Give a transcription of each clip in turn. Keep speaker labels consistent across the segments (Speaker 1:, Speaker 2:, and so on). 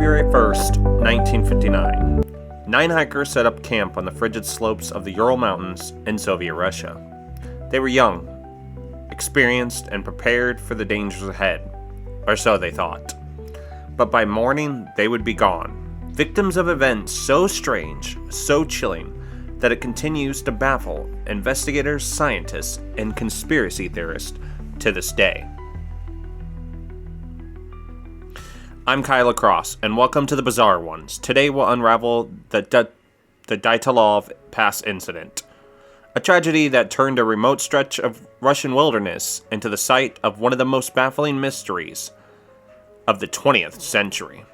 Speaker 1: February 1st, 1959. 9 hikers set up camp on the frigid slopes of the Ural Mountains in Soviet Russia. They were young, experienced, and prepared for the dangers ahead, or so they thought. But by morning, they would be gone, victims of events so strange, so chilling, that it continues to baffle investigators, scientists, and conspiracy theorists to this day. I'm Kyle Lacrosse, and welcome to the Bizarre Ones. Today we'll unravel the Dyaltov Pass incident, a tragedy that turned a remote stretch of Russian wilderness into the site of one of the most baffling mysteries of the 20th century.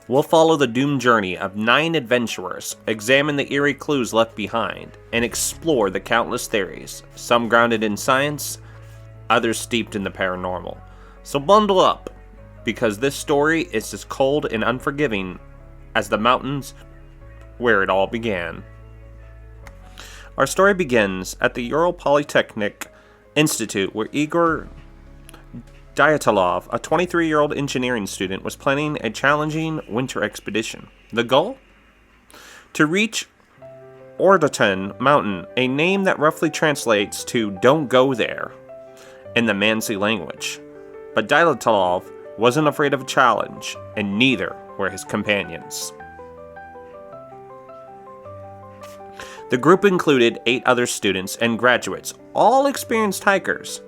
Speaker 1: We'll follow the doomed journey of 9 adventurers, examine the eerie clues left behind, and explore the countless theories, some grounded in science, others steeped in the paranormal. So bundle up, because this story is as cold and unforgiving as the mountains where it all began. Our story begins at the Ural Polytechnic Institute, where Igor Dyaltov, a 23-year-old engineering student, was planning a challenging winter expedition. The goal? To reach Ordoton Mountain, a name that roughly translates to "don't go there" in the Mansi language. But Dyaltov wasn't afraid of a challenge, and neither were his companions. The group included 8 other students and graduates, all experienced hikers.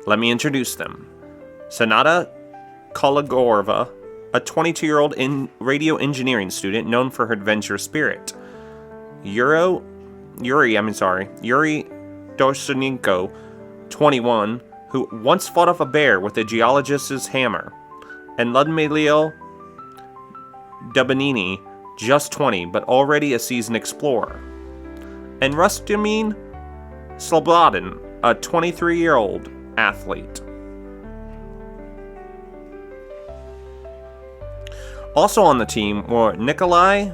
Speaker 1: Let me introduce them. Sonata Kologorova, a 22-year-old radio engineering student known for her adventurous spirit. Yuri Dorsenenko, 21, who once fought off a bear with a geologist's hammer. And Ludmila Dubinini, just 20, but already a seasoned explorer. And Rustamine Slobodin, a 23-year-old athlete. Also on the team were Nikolai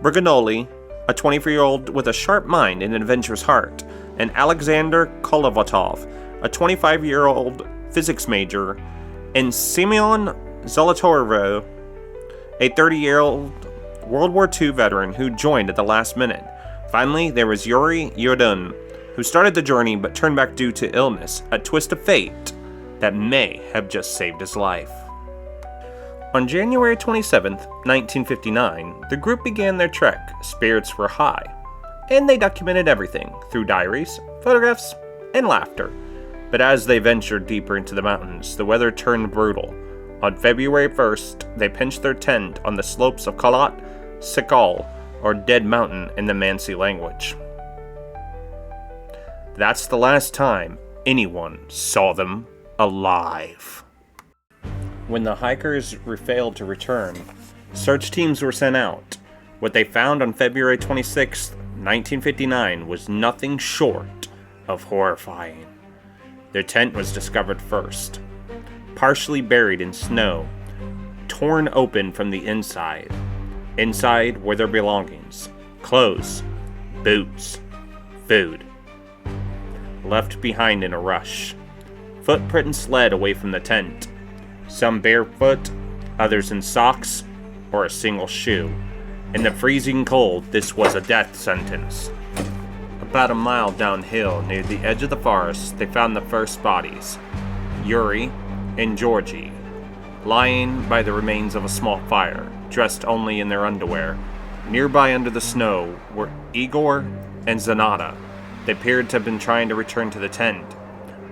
Speaker 1: Berganoli, a 24-year-old with a sharp mind and an adventurous heart, and Alexander Kolovatov, a 25-year-old physics major, and Semyon Zolotarev, a 30-year-old World War II veteran who joined at the last minute. Finally, there was Yuri Yodun, who started the journey but turned back due to illness, a twist of fate that may have just saved his life. On January 27, 1959, the group began their trek. Spirits were high, and they documented everything through diaries, photographs, and laughter. But as they ventured deeper into the mountains, the weather turned brutal. On February 1st, they pitched their tent on the slopes of Kalat Sikal, or Dead Mountain in the Mansi language. That's the last time anyone saw them alive. When the hikers failed to return, search teams were sent out. What they found on February 26, 1959 was nothing short of horrifying. Their tent was discovered first, partially buried in snow, torn open from the inside. Inside were their belongings: clothes, boots, food. Left behind in a rush. Footprints led away from the tent. Some barefoot, others in socks or a single shoe. In the freezing cold, this was a death sentence. About a mile downhill, near the edge of the forest, they found the first bodies, Yuri and Georgie, lying by the remains of a small fire, dressed only in their underwear. Nearby under the snow were Igor and Zanata. They appeared to have been trying to return to the tent,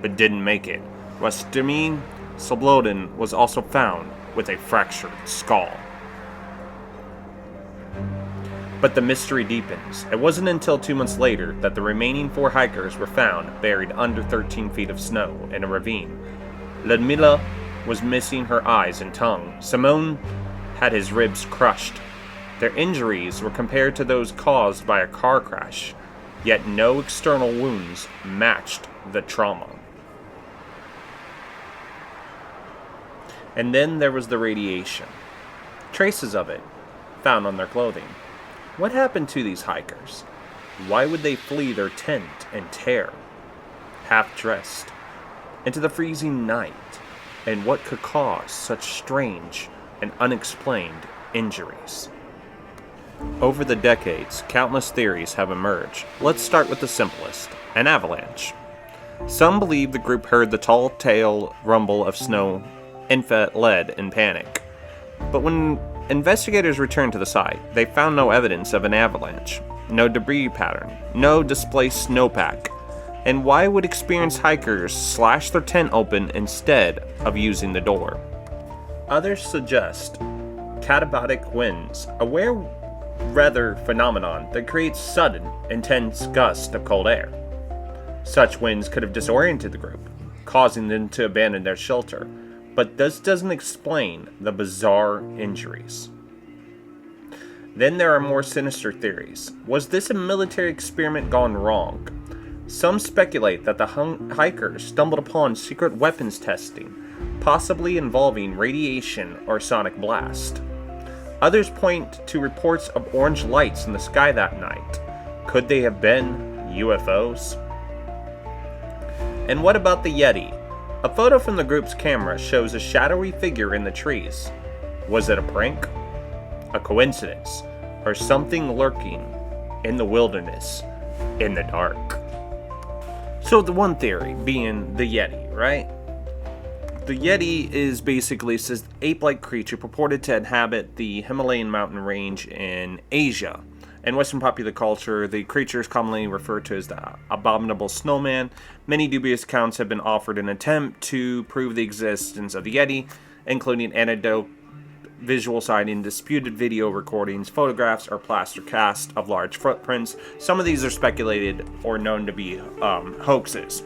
Speaker 1: but didn't make it. Rustamine Slobodin was also found with a fractured skull. But the mystery deepens. It wasn't until 2 months later that the remaining 4 hikers were found buried under 13 feet of snow in a ravine. Ludmila was missing her eyes and tongue. Simone had his ribs crushed. Their injuries were compared to those caused by a car crash, yet no external wounds matched the trauma. And then there was the radiation. Traces of it found on their clothing. What happened to these hikers? Why would they flee their tent in terror, half-dressed, into the freezing night? and what could cause such strange and unexplained injuries. Over the decades, countless theories have emerged. Let's start with the simplest, an avalanche. Some believe the group heard the tall tale rumble of snow and fled in panic. But when investigators returned to the site, they found no evidence of an avalanche, no debris pattern, no displaced snowpack. And why would experienced hikers slash their tent open instead of using the door? Others suggest katabatic winds, a rare weather phenomenon that creates sudden, intense gusts of cold air. Such winds could have disoriented the group, causing them to abandon their shelter, but this doesn't explain the bizarre injuries. Then there are more sinister theories. Was this a military experiment gone wrong? Some speculate that the hikers stumbled upon secret weapons testing, possibly involving radiation or sonic blast. Others point to reports of orange lights in the sky that night. Could they have been UFOs? And what about the Yeti? A photo from the group's camera shows a shadowy figure in the trees. Was it a prank? A coincidence? Or something lurking in the wilderness in the dark? So the one theory being the Yeti, right? The Yeti is basically this ape-like creature purported to inhabit the Himalayan mountain range in Asia. In Western popular culture, the creature is commonly referred to as the abominable snowman. Many dubious accounts have been offered in an attempt to prove the existence of the Yeti, including anecdote, visual sighting, disputed video recordings, photographs, or plaster cast of large footprints. Some of these are speculated or known to be hoaxes.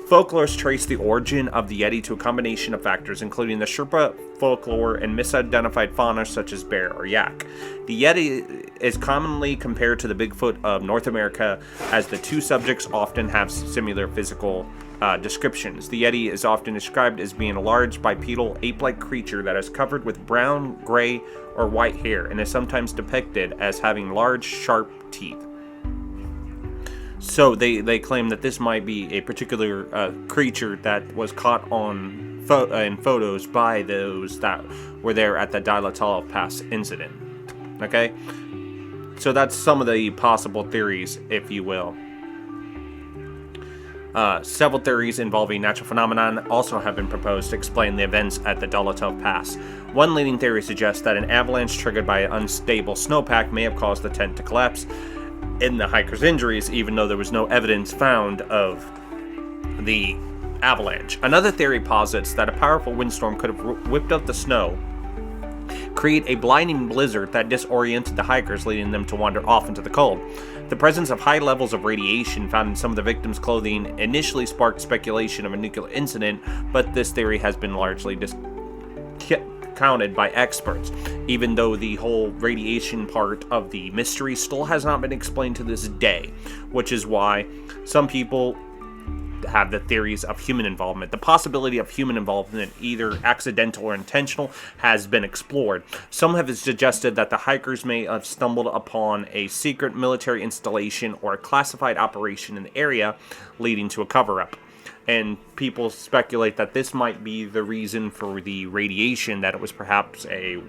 Speaker 1: Folklorists trace the origin of the Yeti to a combination of factors, including the Sherpa folklore and misidentified fauna such as bear or yak. The Yeti is commonly compared to the Bigfoot of North America, as the two subjects often have similar physical descriptions. The Yeti is often described as being a large bipedal ape-like creature that is covered with brown, gray, or white hair, and is sometimes depicted as having large, sharp teeth. So they claim that this might be a particular creature that was caught on in photos by those that were there at the Dyaltov Pass incident. Okay? So that's some of the possible theories, if you will. Several theories involving natural phenomenon also have been proposed to explain the events at the Dyaltov Pass. One leading theory suggests that an avalanche triggered by an unstable snowpack may have caused the tent to collapse in the hikers' injuries, even though there was no evidence found of the avalanche. Another theory posits that a powerful windstorm could have whipped up the snow, create a blinding blizzard that disoriented the hikers, leading them to wander off into the cold. The presence of high levels of radiation found in some of the victims' clothing initially sparked speculation of a nuclear incident, but this theory has been largely discounted by experts, even though the whole radiation part of the mystery still has not been explained to this day, which is why some people have the theories of human involvement. The possibility of human involvement, either accidental or intentional, has been explored. Some have suggested that the hikers may have stumbled upon a secret military installation or a classified operation in the area, leading to a cover-up. And people speculate that this might be the reason for the radiation, that it was perhaps a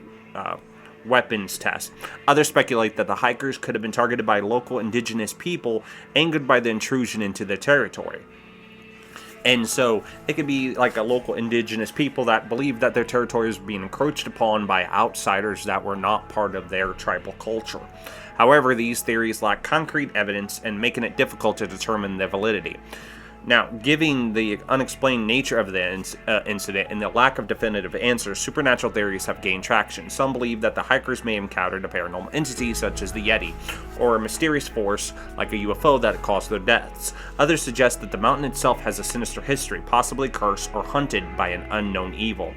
Speaker 1: weapons test. Others speculate that the hikers could have been targeted by local indigenous people, angered by the intrusion into their territory. And so it could be like a local indigenous people that believed that their territory was being encroached upon by outsiders that were not part of their tribal culture. However, these theories lack concrete evidence and making it difficult to determine their validity. Now, given the unexplained nature of the incident and the lack of definitive answers, supernatural theories have gained traction. Some believe that the hikers may have encountered a paranormal entity such as the Yeti, or a mysterious force like a UFO that caused their deaths. Others suggest that the mountain itself has a sinister history, possibly cursed or hunted by an unknown evil.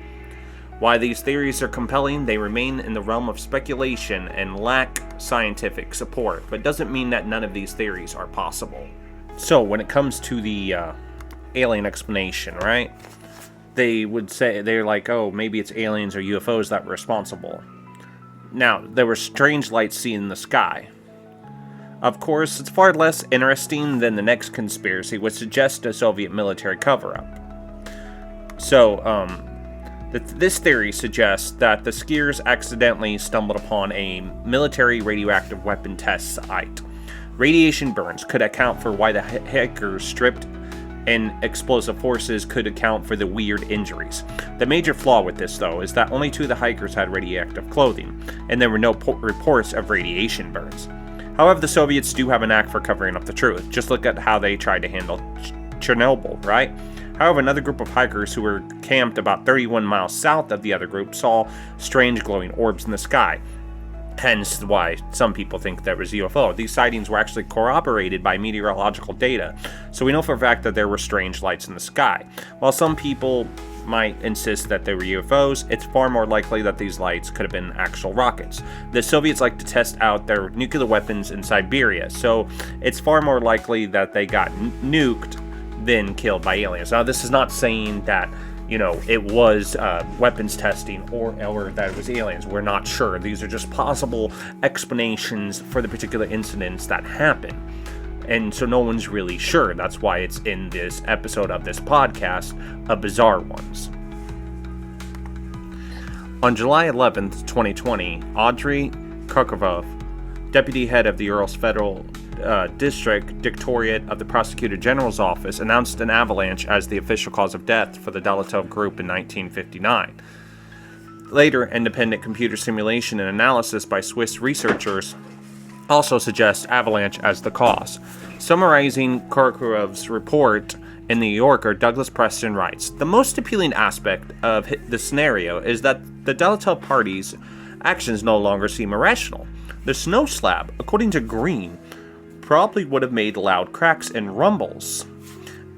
Speaker 1: While these theories are compelling, they remain in the realm of speculation and lack scientific support, but doesn't mean that none of these theories are possible. So, when it comes to the alien explanation, right? They would say, they're like, oh, maybe it's aliens or UFOs that were responsible. Now, there were strange lights seen in the sky. Of course, it's far less interesting than the next conspiracy, which suggests a Soviet military cover-up. So, This theory suggests that the skiers accidentally stumbled upon a military radioactive weapon test site. Radiation burns could account for why the hikers stripped, and explosive forces could account for the weird injuries. The major flaw with this, though, is that only 2 of the hikers had radioactive clothing, and there were no reports of radiation burns. However, the Soviets do have a knack for covering up the truth. Just look at how they tried to handle Chernobyl, right? However, another group of hikers who were camped about 31 miles south of the other group saw strange glowing orbs in the sky. Hence why some people think there was UFO. These sightings were actually corroborated by meteorological data, so we know for a fact that there were strange lights in the sky. While some people might insist that they were UFOs, it's far more likely that these lights could have been actual rockets. The Soviets like to test out their nuclear weapons in Siberia, so it's far more likely that they got nuked than killed by aliens. Now, this is not saying that it was weapons testing or that it was aliens. We're not sure. These are just possible explanations for the particular incidents that happen. And so no one's really sure. That's why it's in this episode of this podcast of Bizarre Ones. On July 11th, 2020, Audrey Karkov, deputy head of the Urals Federal District Directorate of the Prosecutor General's Office, announced an avalanche as the official cause of death for the Dyaltov group in 1959. Later, independent computer simulation and analysis by Swiss researchers also suggest avalanche as the cause. Summarizing Karkov's report in the New Yorker, Douglas Preston writes, "The most appealing aspect of the scenario is that the Dyaltov party's actions no longer seem irrational. The snow slab, according to Green, probably would have made loud cracks and rumbles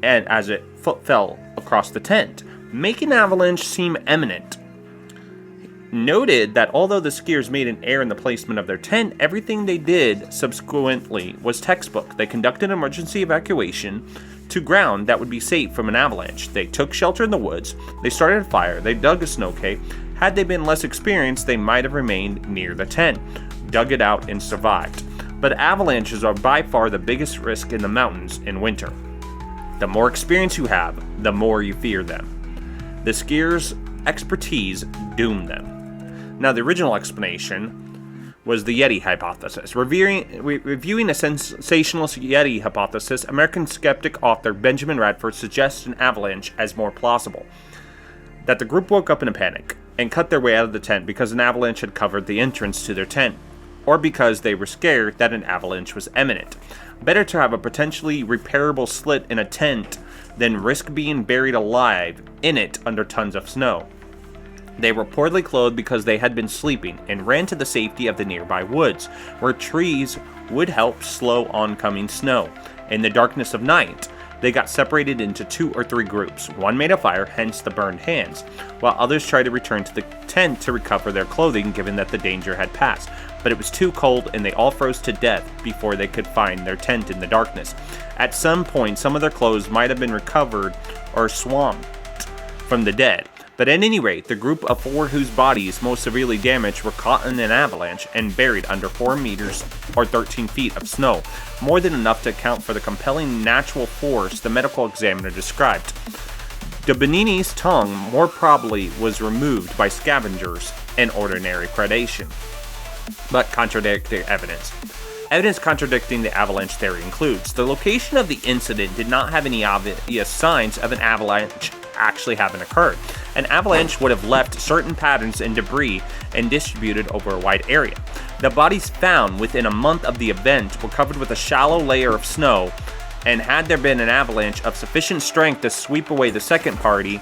Speaker 1: and as it fell across the tent, making avalanche seem imminent. Noted that although the skiers made an error in the placement of their tent, everything they did subsequently was textbook. They conducted emergency evacuation to ground that would be safe from an avalanche. They took shelter in the woods. They started a fire. They dug a snow cave. Had they been less experienced, they might have remained near the tent, dug it out, and survived. But avalanches are by far the biggest risk in the mountains in winter. The more experience you have, the more you fear them. The skiers' expertise doomed them." Now, the original explanation was the Yeti hypothesis. Reviewing a sensationalist Yeti hypothesis, American skeptic author Benjamin Radford suggests an avalanche as more plausible. That the group woke up in a panic and cut their way out of the tent because an avalanche had covered the entrance to their tent, or because they were scared that an avalanche was imminent. Better to have a potentially repairable slit in a tent than risk being buried alive in it under tons of snow. They were poorly clothed because they had been sleeping and ran to the safety of the nearby woods, where trees would help slow oncoming snow. In the darkness of night, they got separated into 2 or 3 groups. One made a fire, hence the burned hands, while others tried to return to the tent to recover their clothing given that the danger had passed. But it was too cold and they all froze to death before they could find their tent in the darkness. At some point, some of their clothes might have been recovered or swamped from the dead. But at any rate, the group of 4 whose bodies most severely damaged were caught in an avalanche and buried under 4 meters or 13 feet of snow, more than enough to account for the compelling natural force the medical examiner described. De Benini's tongue more probably was removed by scavengers and ordinary predation. But contradictory evidence. Evidence contradicting the avalanche theory includes the location of the incident did not have any obvious signs of an avalanche actually having occurred. An avalanche would have left certain patterns in debris and distributed over a wide area. The bodies found within a month of the event were covered with a shallow layer of snow, and had there been an avalanche of sufficient strength to sweep away the second party,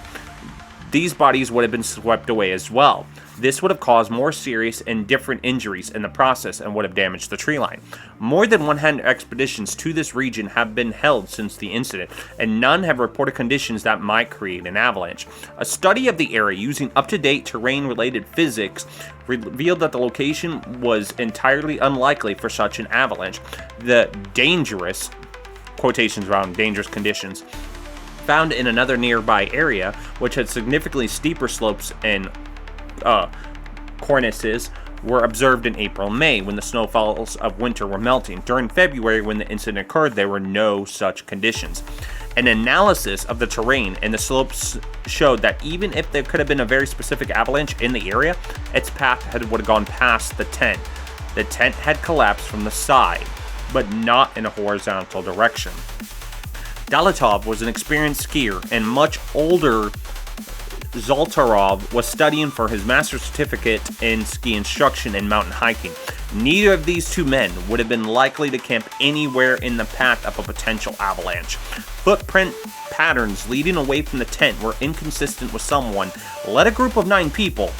Speaker 1: these bodies would have been swept away as well. This would have caused more serious and different injuries in the process and would have damaged the tree line. More than 100 expeditions to this region have been held since the incident, and none have reported conditions that might create an avalanche. A study of the area using up-to-date terrain-related physics revealed that the location was entirely unlikely for such an avalanche. The dangerous, quotations around dangerous conditions, found in another nearby area, which had significantly steeper slopes and cornices, were observed in April and May when the snowfalls of winter were melting. During February, when the incident occurred, there were no such conditions. An analysis of the terrain and the slopes showed that even if there could have been a very specific avalanche in the area, its path would have gone past the tent. The tent had collapsed from the side, but not in a horizontal direction. Dyaltov was an experienced skier, and much older Zoltarov was studying for his master's certificate in ski instruction and mountain hiking. Neither of these two men would have been likely to camp anywhere in the path of a potential avalanche. Footprint patterns leading away from the tent were inconsistent with someone led a group of 9 people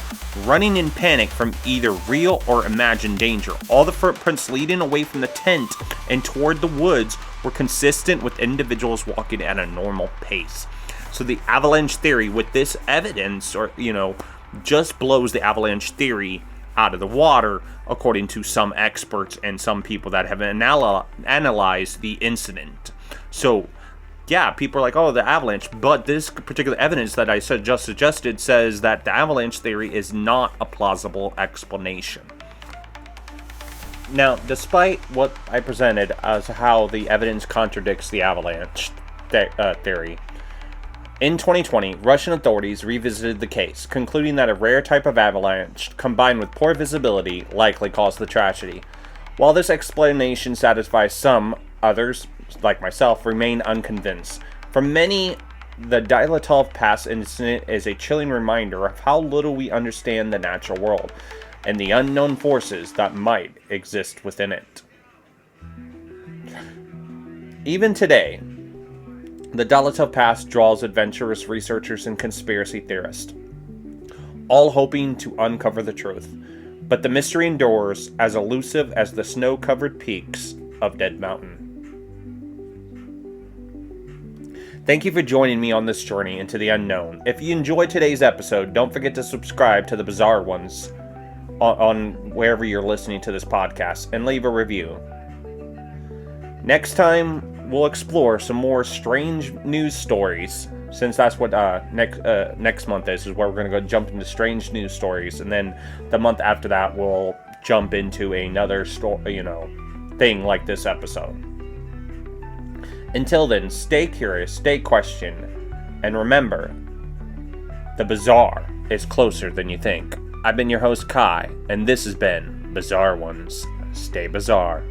Speaker 1: running in panic from either real or imagined danger. All the footprints leading away from the tent and toward the woods were consistent with individuals walking at a normal pace. So the avalanche theory with this evidence, just blows the avalanche theory out of the water, according to some experts and some people that have analyzed the incident. So, yeah, people are like, oh, the avalanche, but this particular evidence that I just suggested says that the avalanche theory is not a plausible explanation. Now, despite what I presented as how the evidence contradicts the avalanche theory, in 2020, Russian authorities revisited the case, concluding that a rare type of avalanche, combined with poor visibility, likely caused the tragedy. While this explanation satisfies some, others, like myself, remain unconvinced. For many, the Dyaltov Pass incident is a chilling reminder of how little we understand the natural world, and the unknown forces that might exist within it. Even today, the Dyaltov Pass draws adventurous researchers and conspiracy theorists, all hoping to uncover the truth. But the mystery endures, as elusive as the snow-covered peaks of Dead Mountain. Thank you for joining me on this journey into the unknown. If you enjoyed today's episode, don't forget to subscribe to the Bizarre Ones on wherever you're listening to this podcast, and leave a review. Next time, we'll explore some more strange news stories, since that's what next month is where we're going to go jump into strange news stories, and then the month after that we'll jump into another thing like this episode. Until then, stay curious, stay questioning, and remember, the bizarre is closer than you think. I've been your host, Kai, and this has been Bizarre Ones. Stay bizarre.